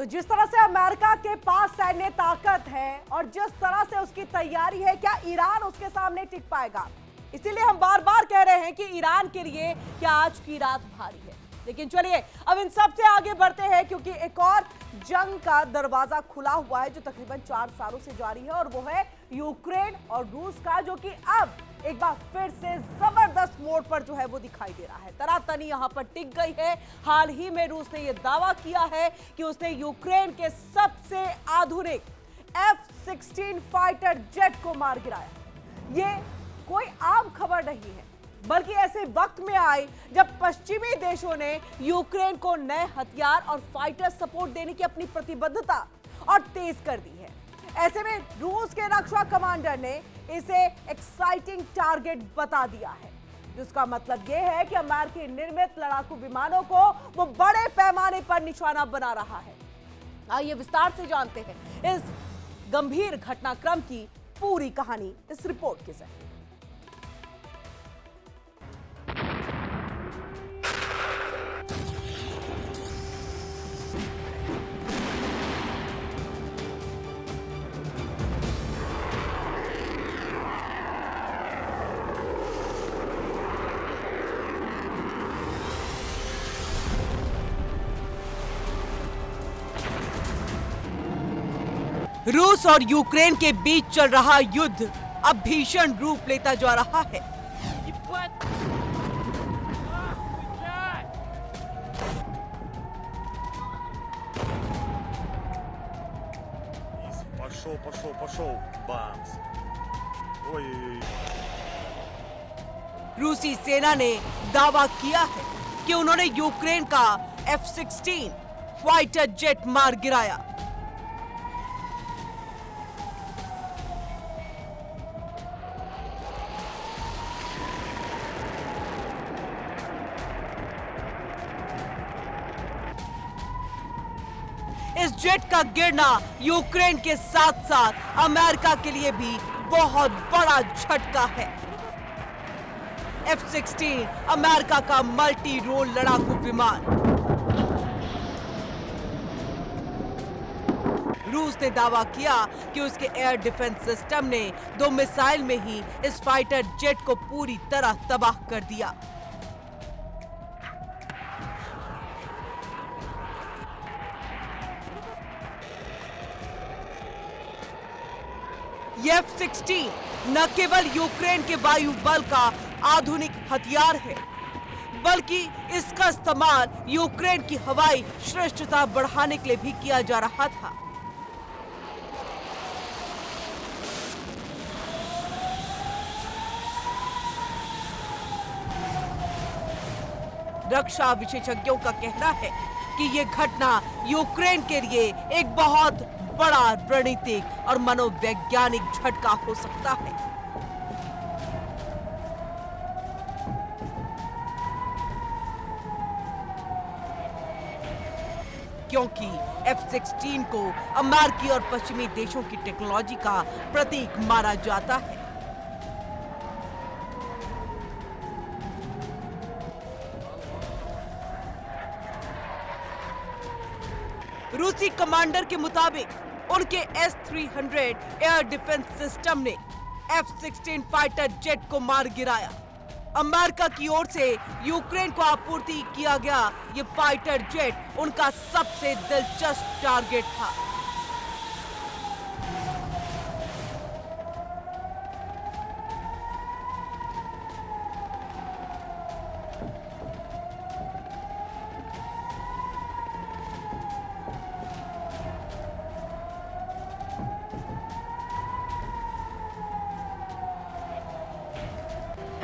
तो जिस तरह से अमेरिका के पास सैन्य ताकत है और जिस तरह से उसकी तैयारी है, क्या ईरान उसके सामने टिक पाएगा? इसीलिए हम बार बार कह रहे हैं कि ईरान के लिए क्या आज की रात भारी है। लेकिन चलिए अब इन सब से आगे बढ़ते हैं, क्योंकि एक और जंग का दरवाजा खुला हुआ है जो तकरीबन 4 सालों से जारी है, और वो है यूक्रेन और रूस का, जो कि अब एक बार फिर से जबरदस्त मोड़ पर जो है वो दिखाई दे रहा है। तनातनी यहां पर टिक गई है। हाल ही में रूस ने यह दावा किया है कि उसने यूक्रेन के सबसे आधुनिक F-16 फाइटर जेट को मार गिराया। ये कोई आम खबर नहीं है, बल्कि ऐसे वक्त में आई जब पश्चिमी देशों ने यूक्रेन को नए हथियार और फाइटर सपोर्ट देने की अपनी प्रतिबद्धता और तेज कर दी है। ऐसे में रूस के रक्षा कमांडर ने इसे एक्साइटिंग टारगेट बता दिया है, जिसका मतलब यह है कि अमेरिकी निर्मित लड़ाकू विमानों को वो बड़े पैमाने पर निशाना बना रहा है। आइए विस्तार से जानते हैं इस गंभीर घटनाक्रम की पूरी कहानी इस रिपोर्ट के जरिए। रूस और यूक्रेन के बीच चल रहा युद्ध अब भीषण रूप लेता जा रहा है। Пошел, бамс. Ой-ой-ой. रूसी सेना ने दावा किया है कि उन्होंने यूक्रेन का F-16 फाइटर जेट मार गिराया। इस जेट का गिरना यूक्रेन के साथ साथ अमेरिका के लिए भी बहुत बड़ा झटका है। F-16 अमेरिका का मल्टी रोल लड़ाकू विमान। रूस ने दावा किया कि उसके एयर डिफेंस सिस्टम ने 2 मिसाइल में ही इस फाइटर जेट को पूरी तरह तबाह कर दिया। ये F-16 न केवल यूक्रेन के वायु बल का आधुनिक हथियार है, बल्कि इसका इस्तेमाल यूक्रेन की हवाई श्रेष्ठता बढ़ाने के लिए भी किया जा रहा था। रक्षा विशेषज्ञों का कहना है कि यह घटना यूक्रेन के लिए एक बहुत बड़ा रणनीतिक और मनोवैज्ञानिक झटका हो सकता है। क्योंकि F-16 को अमेरिकी और पश्चिमी देशों की टेक्नोलॉजी का प्रतीक माना जाता है। रूसी कमांडर के मुताबिक उनके S-300 एयर डिफेंस सिस्टम ने F-16 फाइटर जेट को मार गिराया। अमेरिका की ओर से यूक्रेन को आपूर्ति किया गया ये फाइटर जेट उनका सबसे दिलचस्प टारगेट था।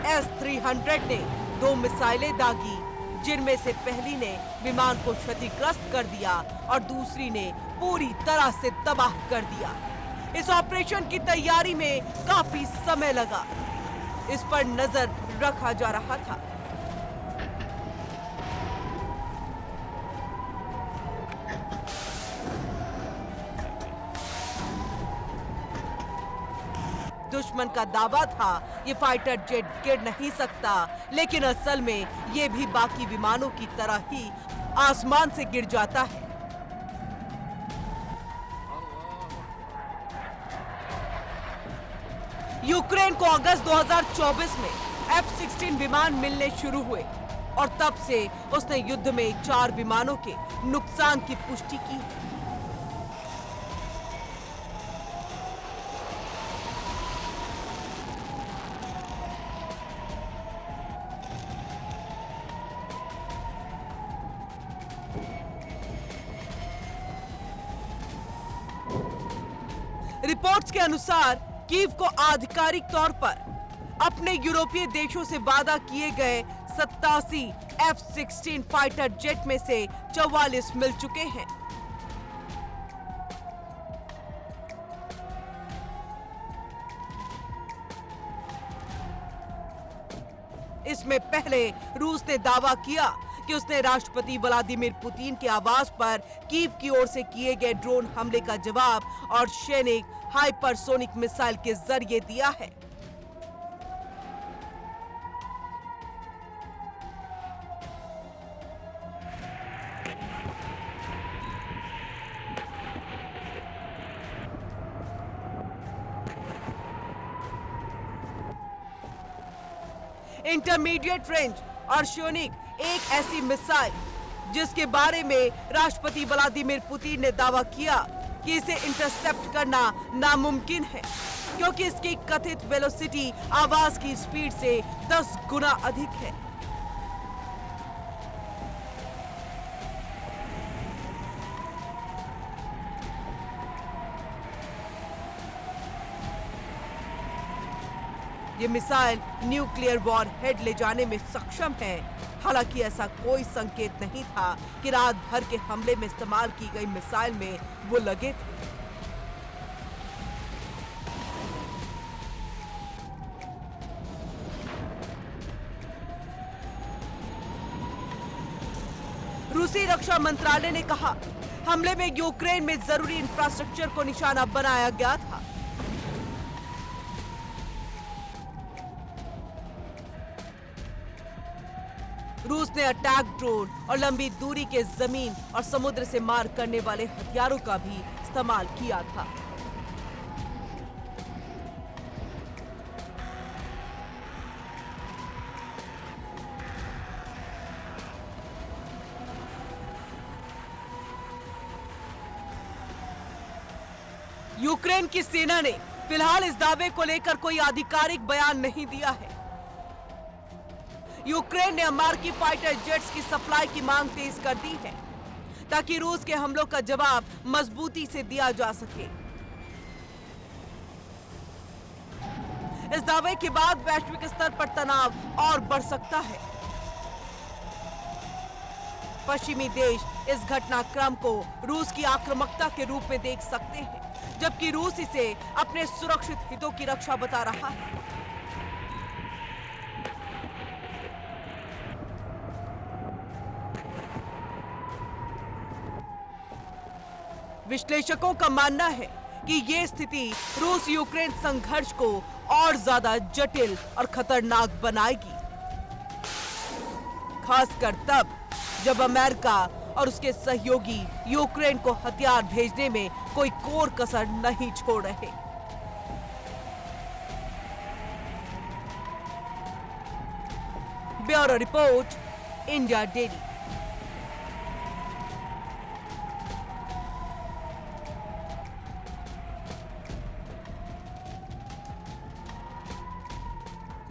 S-300 ने 2 मिसाइलें दागी, जिनमें से पहली ने विमान को क्षतिग्रस्त कर दिया और दूसरी ने पूरी तरह से तबाह कर दिया। इस ऑपरेशन की तैयारी में काफी समय लगा। इस पर नजर रखा जा रहा था। दुश्मन का दावा था ये फाइटर जेट गिर नहीं सकता, लेकिन असल में ये भी बाकी विमानों की तरह ही आसमान से गिर जाता है। यूक्रेन को अगस्त 2024 में F-16 विमान मिलने शुरू हुए और तब से उसने युद्ध में 4 विमानों के नुकसान की पुष्टि की है। रिपोर्ट्स के अनुसार कीव को आधिकारिक तौर पर अपने यूरोपीय देशों से वादा किए गए 87 F-16 फाइटर जेट में से 44 मिल चुके हैं। इसमें पहले रूस ने दावा किया कि उसने राष्ट्रपति व्लादिमीर पुतिन के आवास पर कीव की ओर से किए गए ड्रोन हमले का जवाब और सैनिक हाइपरसोनिक मिसाइल के जरिए दिया है। इंटरमीडिएट रेंज और सैनिक एक ऐसी मिसाइल जिसके बारे में राष्ट्रपति व्लादिमीर पुतिन ने दावा किया कि इसे इंटरसेप्ट करना नामुमकिन है क्योंकि इसकी कथित वेलोसिटी आवाज की स्पीड से 10 गुना अधिक है। ये मिसाइल न्यूक्लियर वॉर हेड ले जाने में सक्षम है। हालांकि ऐसा कोई संकेत नहीं था कि रात भर के हमले में इस्तेमाल की गई मिसाइल में वो लगे थे। रूसी रक्षा मंत्रालय ने कहा, हमले में यूक्रेन में जरूरी इंफ्रास्ट्रक्चर को निशाना बनाया गया था। रूस ने अटैक ड्रोन और लंबी दूरी के जमीन और समुद्र से मार करने वाले हथियारों का भी इस्तेमाल किया था। यूक्रेन की सेना ने फिलहाल इस दावे को लेकर कोई आधिकारिक बयान नहीं दिया है। यूक्रेन ने अमेरिकी फाइटर जेट्स की सप्लाई की मांग तेज कर दी है ताकि रूस के हमलों का जवाब मजबूती से दिया जा सके। इस दावे के बाद वैश्विक स्तर पर तनाव और बढ़ सकता है। पश्चिमी देश इस घटनाक्रम को रूस की आक्रामकता के रूप में देख सकते हैं, जबकि रूस इसे अपने सुरक्षित हितों की रक्षा बता रहा है। विश्लेषकों का मानना है कि ये स्थिति रूस यूक्रेन संघर्ष को और ज्यादा जटिल और खतरनाक बनाएगी, खासकर तब जब अमेरिका और उसके सहयोगी यूक्रेन को हथियार भेजने में कोई कोर कसर नहीं छोड़ रहे। Bureau report, India daily.